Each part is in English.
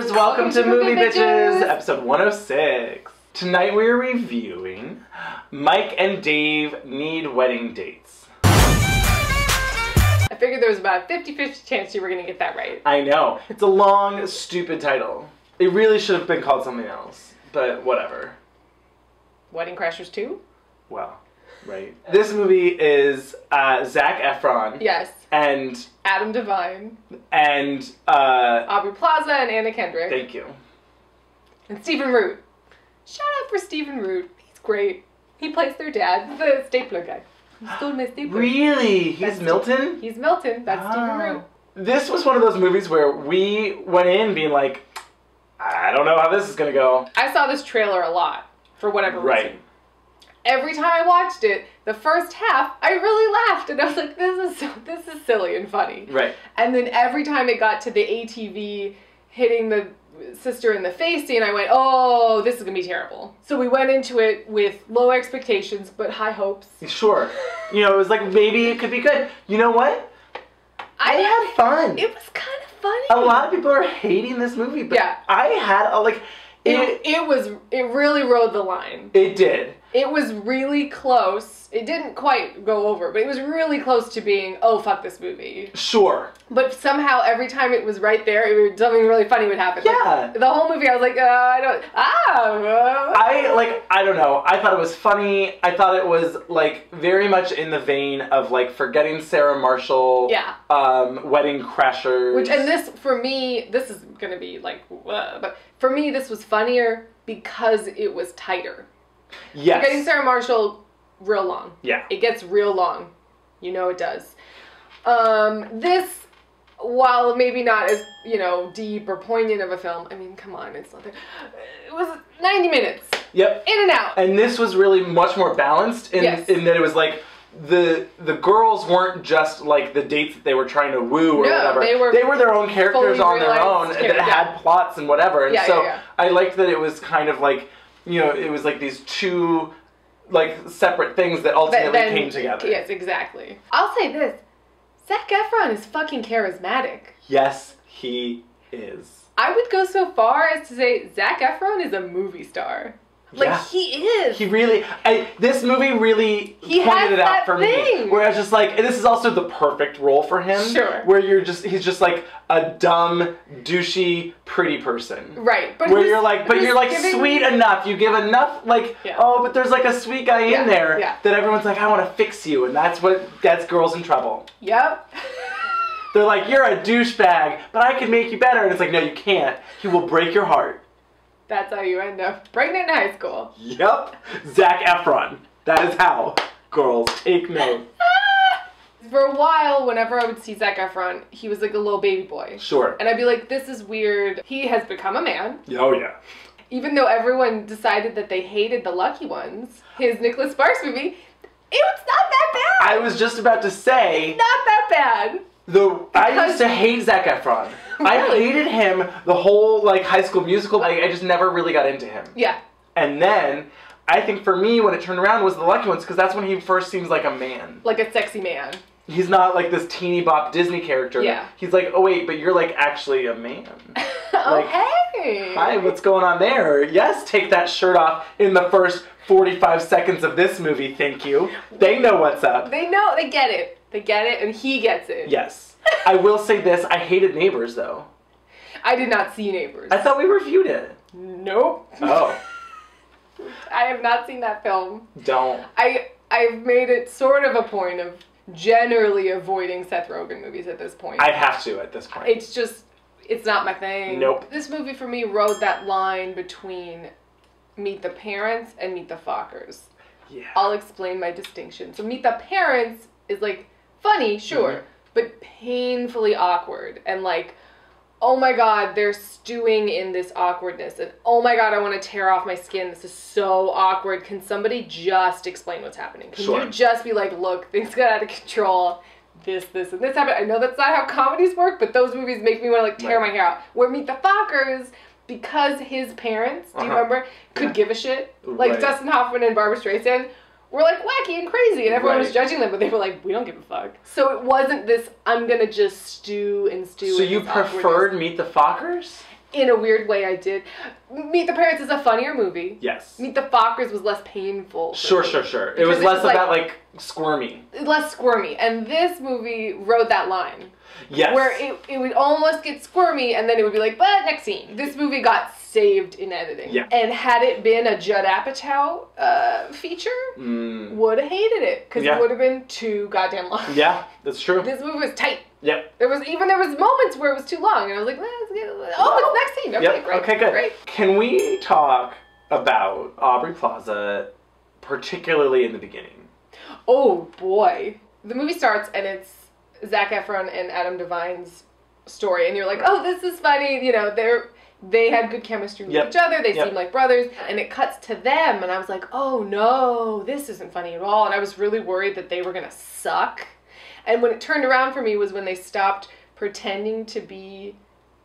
bitches! Welcome to Movie Bitches, episode 106. Tonight we are reviewing Mike and Dave Need Wedding Dates. I figured there was about a 50-50 chance you were going to get that right. I know. It's a long, stupid title. It really should have been called something else, but whatever. Wedding Crashers 2? Well, right. This movie is Zac Efron. Yes. And Adam Devine. And Aubrey Plaza and Anna Kendrick. Thank you. And Stephen Root. Shout out for Stephen Root. He's great. He plays their dad, the stapler guy. He stole my stapler. Really? He's Milton? He's Milton. That's Stephen Root. This was one of those movies where we went in being like, I don't know how this is going to go. I saw this trailer a lot, for whatever reason. Right. Every time I watched it, the first half, I really laughed, and I was like, this is silly and funny. Right. And then every time it got to the ATV hitting the sister in the face scene, I went, oh, this is going to be terrible. So we went into it with low expectations, but high hopes. Sure. You know, it was like, maybe it could be good. You know what? I had fun. It was kind of funny. A lot of people are hating this movie, but yeah. I had a, like... It really rode the line. It did. It was really close. It didn't quite go over, but it was really close to being, oh, fuck this movie. Sure. But somehow every time it was right there, something really funny would happen. Yeah. Like, the whole movie, I was like, I don't know. I thought it was funny. I thought it was, like, very much in the vein of, like, Forgetting Sarah Marshall. Yeah. Wedding Crashers. And this, for me, this is going to be, like, but for me, this was funnier because it was tighter. Yes. Forgetting Sarah Marshall, real long. Yeah. It gets real long. You know it does. This, while maybe not as, you know, deep or poignant of a film, I mean, come on, it's not there. It was 90 minutes. Yep. In and out. And this was really much more balanced in that it was like, the girls weren't just like the dates that they were trying to woo or whatever. They were their own characters on their own that had plots and whatever. And I liked that it was kind of like, you know, it was like these two like separate things that ultimately came together. Yes, exactly. I'll say this. Zac Efron is fucking charismatic. Yes, he is. I would go so far as to say Zac Efron is a movie star. Like, yeah. He is. He really, this movie really pointed it out for me. Where I was just like, this is also the perfect role for him. Sure. Where he's just like a dumb, douchey, pretty person. Right. But you're like sweet enough. You give enough, like, oh, but there's like a sweet guy in there that everyone's like, I want to fix you. And that's Girls in Trouble. Yep. They're like, you're a douchebag, but I can make you better. And it's like, no, you can't. He will break your heart. That's how you end up pregnant in high school. Yep. Zac Efron. That is how. Girls, take note. For a while, whenever I would see Zac Efron, he was like a little baby boy. Sure. And I'd be like, this is weird. He has become a man. Oh, yeah. Even though everyone decided that they hated The Lucky Ones, his Nicholas Sparks movie, it was not that bad. I was just about to say. It's not that bad. I used to hate Zac Efron. Really? I hated him the whole like High School Musical. I just never really got into him. Yeah. And then I think for me when it turned around was The Lucky Ones because that's when he first seems like a man. Like a sexy man. He's not like this teeny bop Disney character. Yeah. He's like, oh wait, but you're like actually a man. Oh, like, hey. Hi, what's going on there? Yes, take that shirt off in the first 45 seconds of this movie, thank you. They know what's up. They know, they get it. They get it, and he gets it. Yes. I will say this, I hated Neighbors, though. I did not see Neighbors. I thought we reviewed it. Nope. Oh. I have not seen that film. Don't. I've made it sort of a point of generally avoiding Seth Rogen movies at this point. I have to at this point. It's just, it's not my thing. Nope. This movie for me rode that line between Meet the Parents and Meet the Fockers. Yeah. I'll explain my distinction. So Meet the Parents is like funny, sure, but painfully awkward. And like, oh my god, they're stewing in this awkwardness. And oh my god, I want to tear off my skin. This is so awkward. Can somebody just explain what's happening? Can you just be like, look, things got out of control. This, and this happened. I know that's not how comedies work, but those movies make me want to like tear my hair out. Where Meet the Fockers, because his parents, do you remember, could give a shit. Like Dustin Hoffman and Barbra Streisand were like wacky and crazy and everyone was judging them, but they were like, we don't give a fuck. So it wasn't this, I'm gonna just stew and stew. So you preferred Meet the Fockers? in a weird way, I did. Meet the Parents is a funnier movie. Yes. Meet the Fockers was less painful. Sure. It was less of that, like, squirmy. Less squirmy. And this movie rode that line. Yes. Where it would almost get squirmy, and then it would be like, but next scene. This movie got saved in editing. Yeah. And had it been a Judd Apatow feature, would have hated it. Because it would have been too goddamn long. Yeah, that's true. This movie was tight. Yep. There was moments where it was too long, and I was like, let's get it's next scene. Okay, great. Okay, good. Great. Can we talk about Aubrey Plaza, particularly in the beginning? Oh, boy. The movie starts, and it's Zac Efron and Adam Devine's story, and you're like, oh, this is funny. You know, they had good chemistry with each other. They seemed like brothers, and it cuts to them, and I was like, oh no, this isn't funny at all. And I was really worried that they were gonna suck. And when it turned around for me was when they stopped pretending to be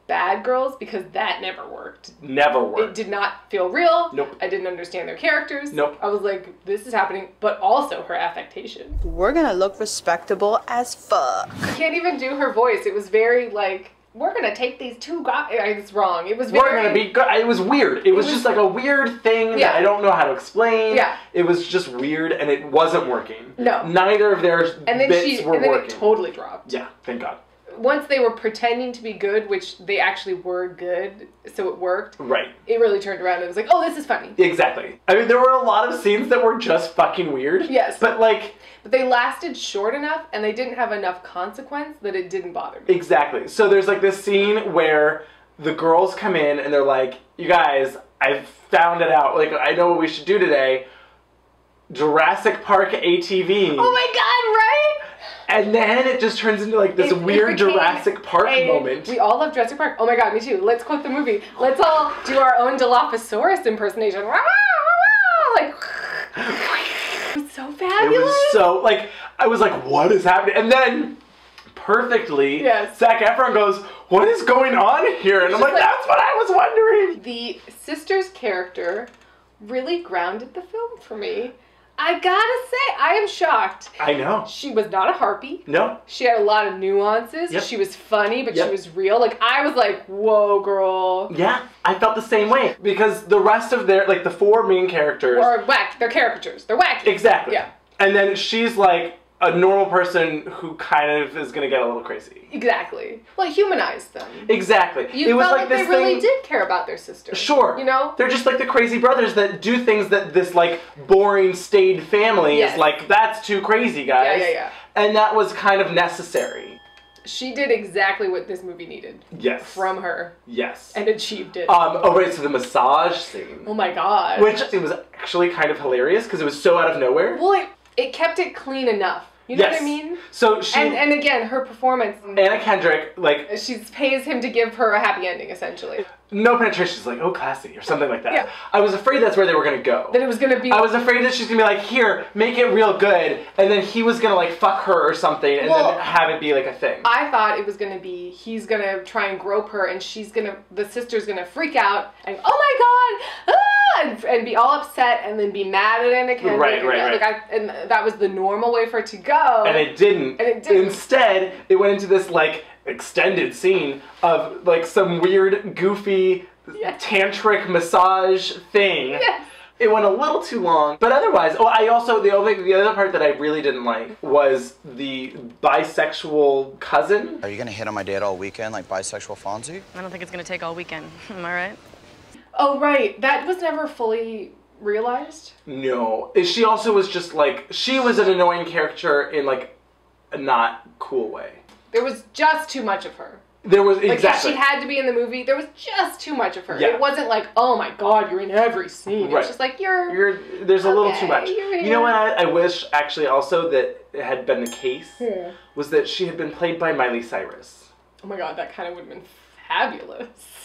bad girls, because that never worked. Never worked. It did not feel real. Nope. I didn't understand their characters. Nope. I was like, this is happening, but also her affectation. We're gonna look respectable as fuck. I can't even do her voice. It was very like, we're gonna take these two guys. It's wrong. It was very. We're gonna be good. It was weird. It was just like a weird thing that I don't know how to explain. Yeah. It was just weird, and it wasn't working. No. Neither of their bits were and then working. It totally dropped. Yeah. Thank God. Once they were pretending to be good, which they actually were good, so it worked. Right. It really turned around and it was like, oh, this is funny. Exactly. I mean, there were a lot of scenes that were just fucking weird. Yes. But like. But they lasted short enough, and they didn't have enough consequence that it didn't bother me. Exactly. So there's like this scene where the girls come in and they're like, you guys, I've found it out. Like, I know what we should do today. Jurassic Park ATV. Oh my god, right? And then it just turns into like this weird Jurassic Park moment. We all love Jurassic Park. Oh my god, me too. Let's quote the movie. Let's all do our own Dilophosaurus impersonation. Like, it was so fabulous. It was so, like, I was like, what is happening? And then, perfectly, Zac Efron goes, what is going on here? And I'm like, that's what I was wondering. The sister's character really grounded the film for me. I gotta say, I am shocked. I know. She was not a harpy. No. She had a lot of nuances. Yep. She was funny, but she was real. Like, I was like, whoa, girl. Yeah, I felt the same way. Because the rest of their, like, the four main characters... Are whack. They're caricatures. They're wacky. Exactly. Yeah. And then she's, like, a normal person who kind of is gonna get a little crazy. Exactly. Well, it humanized them. Exactly. You felt like they really did care about their sister. Sure. You know? They're just like the crazy brothers that do things that this, like, boring, staid family is like, that's too crazy, guys. Yeah. And that was kind of necessary. She did exactly what this movie needed. Yes. From her. Yes. And achieved it. Oh, right, so the massage scene. Oh my god. Which, it was actually kind of hilarious, because it was so out of nowhere. Well, it kept it clean enough. You know what I mean? So she... And again, her performance... Anna Kendrick, like... She pays him to give her a happy ending, essentially. No penetration, she's like, oh, classy, or something like that. Yeah. I was afraid that's where they were gonna go. That it was gonna be... I was afraid that she's gonna be like, here, make it real good, and then he was gonna, like, fuck her or something, and then have it be, like, a thing. I thought it was gonna be, he's gonna try and grope her, and the sister's gonna freak out, and, oh my god, and be all upset, and then be mad at Anna Kendrick. Right. And that was the normal way for it to go. And it didn't. Instead, it went into this, like, extended scene of, like, some weird, goofy, tantric massage thing. Yes. It went a little too long, but otherwise, the other part that I really didn't like was the bisexual cousin. Are you gonna hit on my dad all weekend like bisexual Fonzie? I don't think it's gonna take all weekend. Am I right? Oh, right. That was never fully realized. No. She also was just, like, she was an annoying character in, like, a not cool way. There was just too much of her. There was, like, exactly. If she had to be in the movie, there was just too much of her. Yeah. It wasn't like, oh my god, you're in every scene. Right. It's just like, there's a little too much. You know what I wish, actually, also that it had been the case, was that she had been played by Miley Cyrus. Oh my god, that kind of would have been fabulous.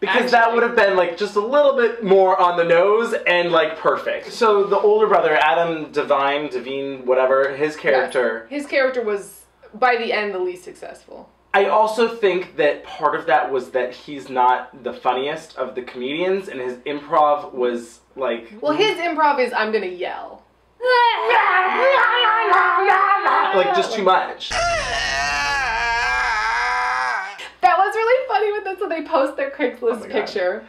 Because that would have been, like, just a little bit more on the nose and, like, perfect. So the older brother, Adam Devine, whatever, his character... Yeah. His character was, by the end, the least successful. I also think that part of that was that he's not the funniest of the comedians, and his improv was, like... Well, his improv is, I'm gonna yell. Like, just too much. That was really funny with this when they post their Craigslist picture.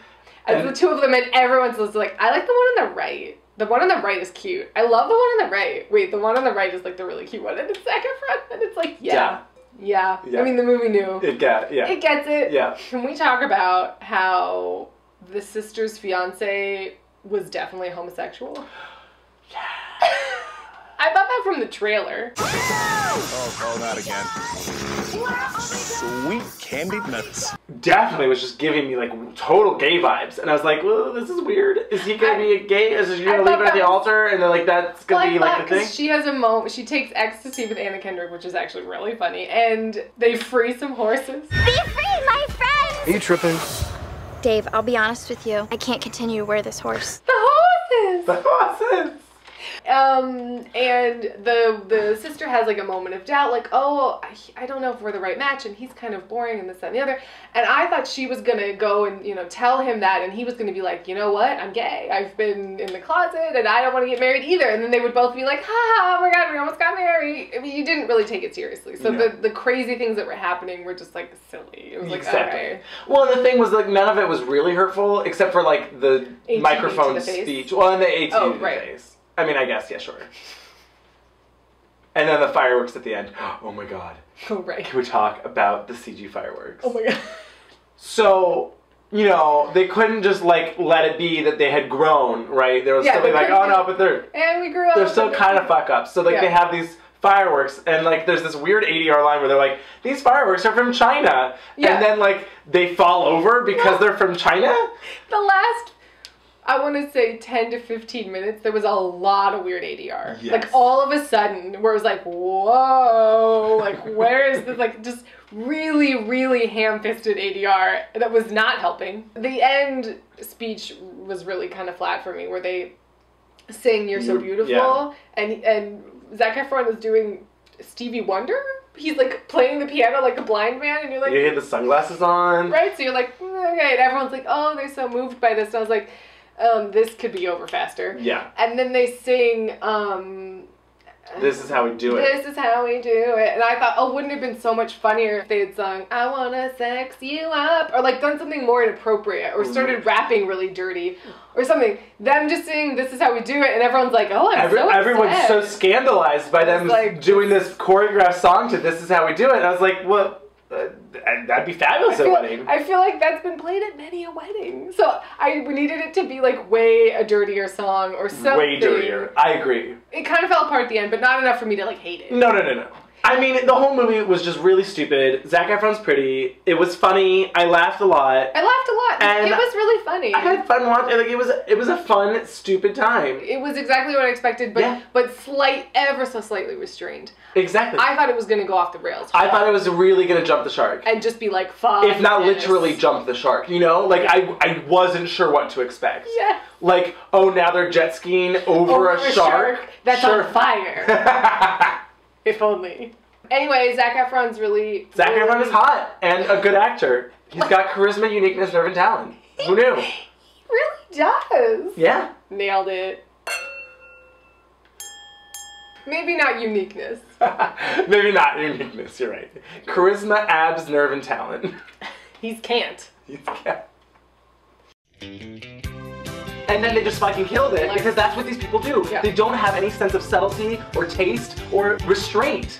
And the two of them, and everyone's like, I like the one on the right. The one on the right is cute. I love the one on the right. Wait, the one on the right is like the really cute one, and it's Zac Efron, and it's like, yeah. I mean, the movie knew. It gets it. Yeah. Can we talk about how the sister's fiance was definitely homosexual? Yeah. I thought that from the trailer. Oh, not again. Sweet candied nuts. Definitely was just giving me like total gay vibes, and I was like, well, this is weird. Is he gonna be a gay? Is she gonna leave it at the altar? And they're like, that's gonna be like the thing. She has a moment. She takes ecstasy with Anna Kendrick, which is actually really funny, and they free some horses. Be free, my friends! Are you tripping? Dave, I'll be honest with you. I can't continue to wear this horse. The horses! The horses! And the sister has like a moment of doubt, like, oh, I don't know if we're the right match, and he's kind of boring, and this, that, and the other. And I thought she was gonna go and, you know, tell him that, and he was gonna be like, you know what, I'm gay. I've been in the closet, and I don't want to get married either. And then they would both be like, ha, oh my god, we almost got married. I mean, you didn't really take it seriously. So the crazy things that were happening were just like silly. It was like, alright. Well, the thing was, like, none of it was really hurtful, except for like the microphone speech. Well, and the ATV to the face. I mean, I guess, yeah, sure. And then the fireworks at the end. Oh my god. Oh, right. Can we talk about the CG fireworks? Oh my god. So, you know, they couldn't just, like, let it be that they had grown, right? There was still be like, oh no, but and we grew up. They're still kind of fuck ups. So, like, they have these fireworks, and, like, there's this weird ADR line where they're like, these fireworks are from China. Yeah. And then, like, they fall over because they're from China? The last... I want to say 10 to 15 minutes, there was a lot of weird ADR. Yes. Like, all of a sudden, where it was like, whoa, like, where is this, like, just really, really ham-fisted ADR that was not helping. The end speech was really kind of flat for me, where they sing You're So Beautiful, and Zac Efron is doing Stevie Wonder? He's, like, playing the piano like a blind man, and you're like... You had the sunglasses on. Right, so you're like, okay, and everyone's like, oh, they're so moved by this, and I was like... this could be over faster. Yeah. And then they sing, This is how we do it. This is how we do it. And I thought, oh, wouldn't it have been so much funnier if they had sung, I wanna sex you up, or like done something more inappropriate, or started rapping really dirty, or something. Them just saying, this is how we do it, and everyone's like, oh, I'm so upset. Everyone's so scandalized by them like, doing this choreographed song to This Is How We Do It. And I was like, well... that'd be fabulous at a wedding. I feel like that's been played at many a wedding. So we needed it to be like way a dirtier song or something. Way dirtier. I agree. It kind of fell apart at the end, but not enough for me to like hate it. No. I mean, the whole movie was just really stupid. Zac Efron's pretty. It was funny. I laughed a lot. And it was really funny. I had fun watching. Like it was a fun, stupid time. It was exactly what I expected, but ever so slightly restrained. Exactly. I thought it was going to go off the rails. I thought it was really going to jump the shark. And just be like, fuck. If not literally jump the shark, you know? Like, I wasn't sure what to expect. Yeah. Like, oh, now they're jet skiing over a shark? That's on fire. If only. Anyway, Zac Efron is hot and a good actor. He's got charisma, uniqueness, nerve, and talent. Who knew? He really does. Yeah. Nailed it. Maybe not uniqueness. Maybe not uniqueness, you're right. Charisma, abs, nerve, and talent. He's can't. And then they just fucking killed it because that's what these people do. Yeah. They don't have any sense of subtlety or taste or restraint.